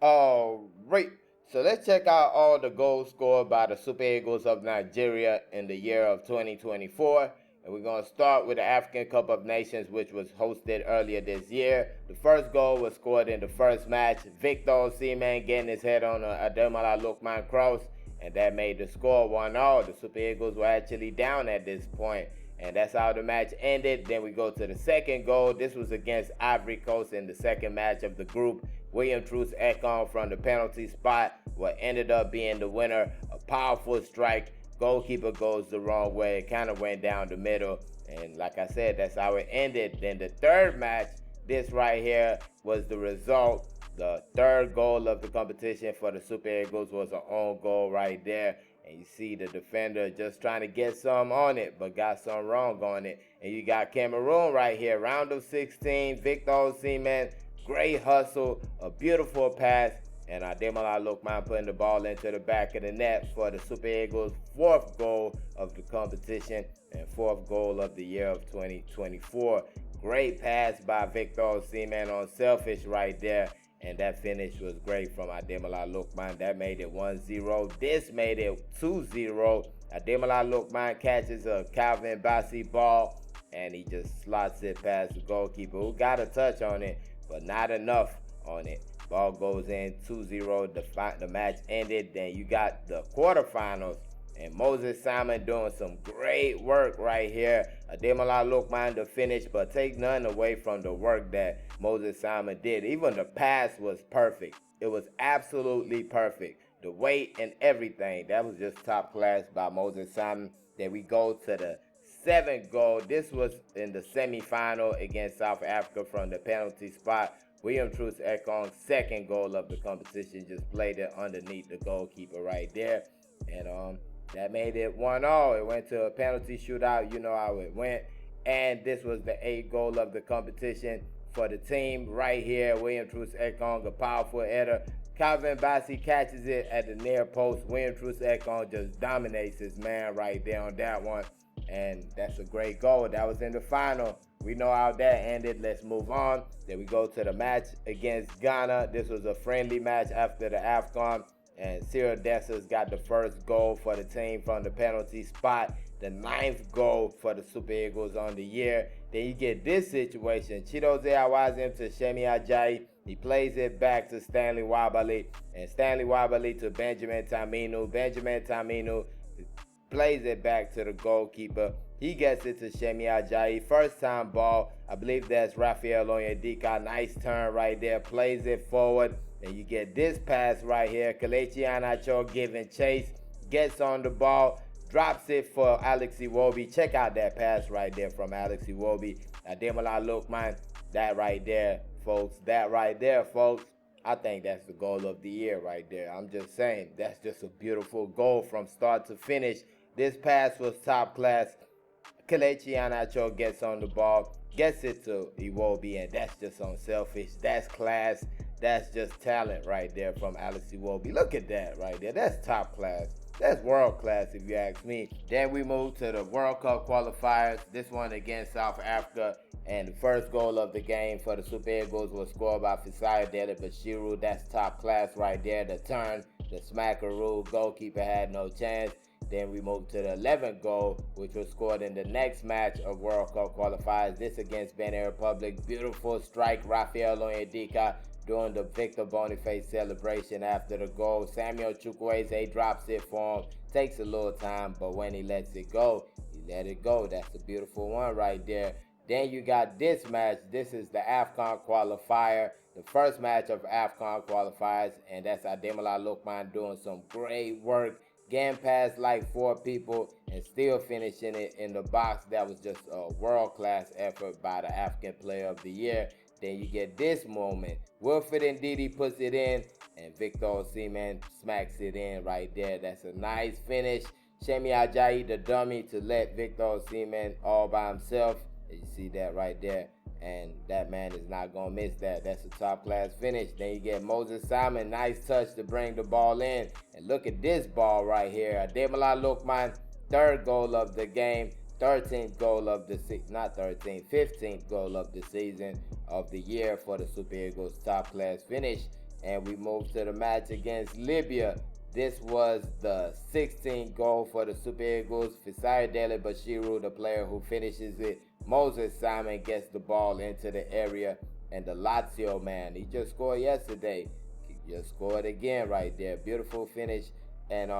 All right. So let's check out all the goals scored by the Super Eagles of Nigeria in the year of 2024. And we're going to start with the African Cup of Nations, which was hosted earlier this year. The first goal was scored in the first match. Victor Osimhen getting his head on Ademola Lookman cross, and that made the score 1-0. The Super Eagles were actually down at this point, and that's how the match ended. Then we go to the second goal. This was against Ivory Coast in the second match of the group. William Truce Ekong from the penalty spot, what ended up being the winner. A powerful strike. Goalkeeper goes the wrong way. It kind of went down the middle. And like I said, that's how it ended. Then the third match, this right here was the result. The third goal of the competition for the Super Eagles was an own goal right there. And you see the defender just trying to get some on it, but got some wrong on it. And you got Cameroon right here. Round of 16, Victor Osimhen. Great hustle, a beautiful pass, and Ademola Lookman putting the ball into the back of the net for the Super Eagles' fourth goal of the competition and fourth goal of the year of 2024. Great pass by Victor Osimhen on selfish right there, and that finish was great from Ademola Lookman. That made it 1-0. This made it 2-0. Ademola Lookman catches a Calvin Bassey ball, and he just slots it past the goalkeeper, who got a touch on it, but not enough on it. Ball goes in 2-0. The match ended. Then you got the quarterfinals, and Moses Simon doing some great work right here. Ademola Lookman to finish, but take none away from the work that Moses Simon did. Even the pass was perfect. It was absolutely perfect. The weight and everything, that was just top class by Moses Simon. Then we go to the seventh goal. This was in the semifinal against South Africa from the penalty spot. William Truce Ekong's second goal of the competition, just played it underneath the goalkeeper right there. And that made it 1-0. It went to a penalty shootout. You know how it went. And this was the eighth goal of the competition for the team right here. William Truce Ekong, a powerful header. Calvin Bassey catches it at the near post. William Truce Ekong just dominates his man right there on that one. And that's a great goal. That was in the final. We know how that ended. Let's move on. Then we go to the match against Ghana. This was a friendly match after the AFCON. And Cyril Dessers got the first goal for the team from the penalty spot. The ninth goal for the Super Eagles on the year. Then you get this situation. Chidozie Awazim to Shemi Ajayi. He plays it back to Stanley Wabali. And Stanley Wabali to Benjamin Taminu. Benjamin Taminu plays it back to the goalkeeper. He gets it to Shemi Ajayi. First time ball. I believe that's Raphael Onyedika. Nice turn right there. Plays it forward. And you get this pass right here. Kelechi Iheanacho giving chase. Gets on the ball. Drops it for Alex Iwobi. Check out that pass right there from Alex Iwobi. Ademola Lookman. That right there, folks. That right there, folks. I think that's the goal of the year right there. I'm just saying. That's just a beautiful goal from start to finish. This pass was top class. Kelechi Iheanacho gets on the ball, gets it to Iwobi, and that's just unselfish. That's class. That's just talent right there from Alex Iwobi. Look at that right there. That's top class. That's world class if you ask me. Then we move to the World Cup qualifiers. This one against South Africa. And the first goal of the game for the Super Eagles was scored by Fisayo Dele Bashiru. That's top class right there. The turn, the smackaroo. Goalkeeper had no chance. Then we move to the 11th goal, which was scored in the next match of World Cup qualifiers. This against Benin Republic. Beautiful strike. Raphael Onyedika doing the Victor Boniface celebration after the goal. Samuel Chukwueze drops it for him. Takes a little time, but when he lets it go, he let it go. That's a beautiful one right there. Then you got this match. This is the AFCON qualifier. The first match of AFCON qualifiers. And that's Ademola Lookman doing some great work. Getting past like 4 people and still finishing it in the box. That was just a world-class effort by the African Player of the Year. Then you get this moment. Wilfred Ndidi puts it in, and Victor Osimhen smacks it in right there. That's a nice finish. Shemi Ajayi, the dummy, to let Victor Osimhen all by himself. You see that right there. And that man is not going to miss that. That's a top-class finish. Then you get Moses Simon. Nice touch to bring the ball in. And look at this ball right here. Ademola Lookman, third goal of the game. 13th goal of the season. Not 13th. 15th goal of the season of the year for the Super Eagles. Top-class finish. And we move to the match against Libya. This was the 16th goal for the Super Eagles. Fisari Dele Bashiru, the player who finishes it. Moses Simon gets the ball into the area. And the Lazio man, he just scored yesterday. He just scored again right there. Beautiful finish. And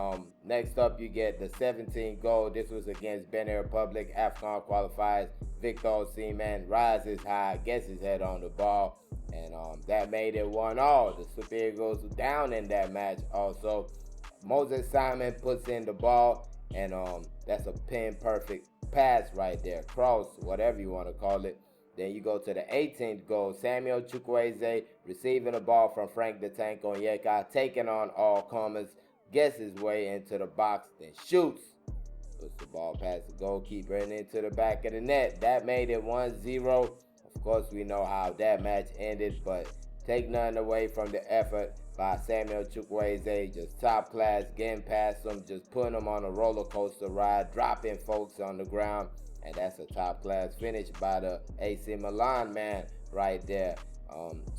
next up, you get the 17th goal. This was against Benin Republic, AFCON qualifiers. Victor Osimhen rises high, gets his head on the ball, and that made it 1-1. The Super Eagles were down in that match also. Moses Simon puts in the ball, and that's a pin-perfect pass right there. Cross, whatever you want to call it. Then you go to the 18th goal. Samuel Chukwueze receiving the ball from Frank the Tank Onyeka, taking on all comers, gets his way into the box, then shoots. Puts the ball past the goalkeeper and into the back of the net. That made it 1-0. Of course, we know how that match ended, but take nothing away from the effort by Samuel Chukwueze. Just top class, getting past them, just putting them on a roller coaster ride, dropping folks on the ground. And that's a top class finish by the AC Milan man right there.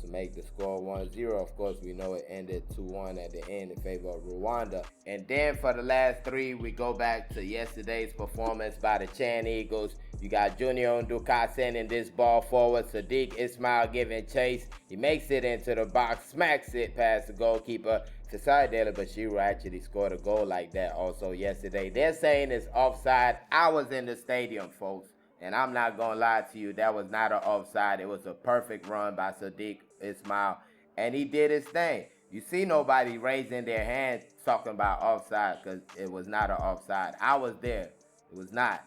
To make the score 1-0. Of course, we know it ended 2-1 at the end in favor of Rwanda. And then for the last three, we go back to yesterday's performance by the Chan Eagles. You got Junior Nduka sending this ball forward. Sadiq Ismail giving chase. He makes it into the box, smacks it past the goalkeeper. Fisari Dele Bashiru actually scored a goal like that also yesterday. They're saying it's offside. I was in the stadium, folks. And I'm not going to lie to you, that was not an offside. It was a perfect run by Sadiq Ismail. And he did his thing. You see nobody raising their hands talking about offside because it was not an offside. I was there. It was not.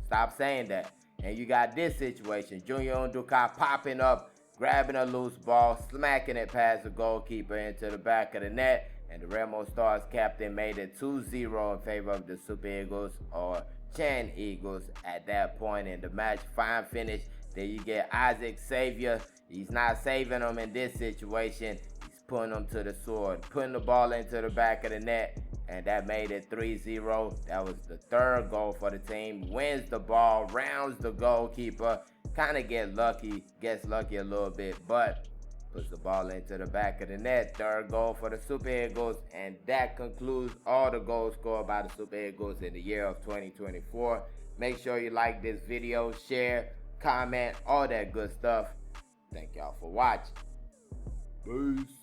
Stop saying that. And you got this situation. Junior Nduka popping up, grabbing a loose ball, smacking it past the goalkeeper into the back of the net. And the Remo Stars captain made it 2-0 in favor of the Super Eagles, or Chan Eagles at that point in the match. Fine finish. Then you get Isaac Xavier. He's not saving them in this situation. He's putting them to the sword, putting the ball into the back of the net, and that made it 3-0. That was the third goal for the team. Wins the ball, rounds the goalkeeper, kind of gets lucky a little bit, but puts the ball into the back of the net. Third goal for the Super Eagles. And that concludes all the goals scored by the Super Eagles in the year of 2024. Make sure you like this video, share, comment, all that good stuff. Thank y'all for watching. Peace.